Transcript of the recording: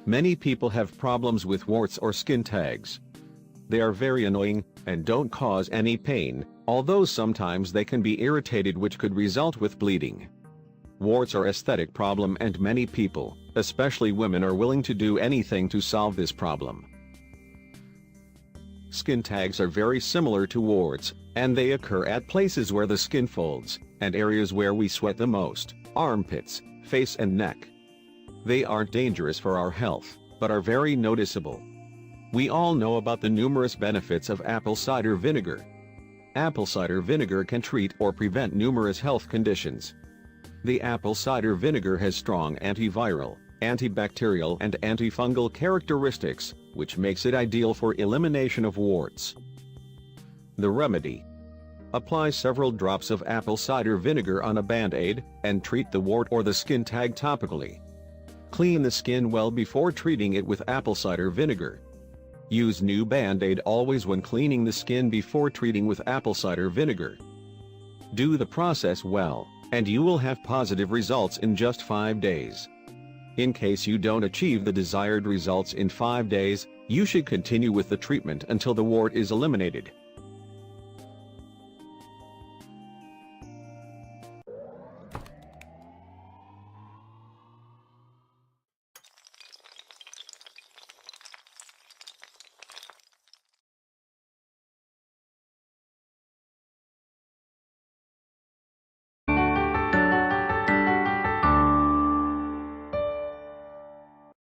Many people have problems with warts or skin tags. They are very annoying, and don't cause any pain, although sometimes they can be irritated, which could result with bleeding. Warts are an aesthetic problem, and many people, especially women, are willing to do anything to solve this problem. Skin tags are very similar to warts, and they occur at places where the skin folds, and areas where we sweat the most, armpits, face and neck. They aren't dangerous for our health, but are very noticeable. We all know about the numerous benefits of apple cider vinegar. Apple cider vinegar can treat or prevent numerous health conditions. The apple cider vinegar has strong antiviral, antibacterial and antifungal characteristics, which makes it ideal for elimination of warts. The remedy: apply several drops of apple cider vinegar on a band-aid, and treat the wart or the skin tag topically. Clean the skin well before treating it with apple cider vinegar. Use new band-aid always when cleaning the skin before treating with apple cider vinegar. Do the process well, and you will have positive results in just 5 days. In case you don't achieve the desired results in 5 days, you should continue with the treatment until the wart is eliminated.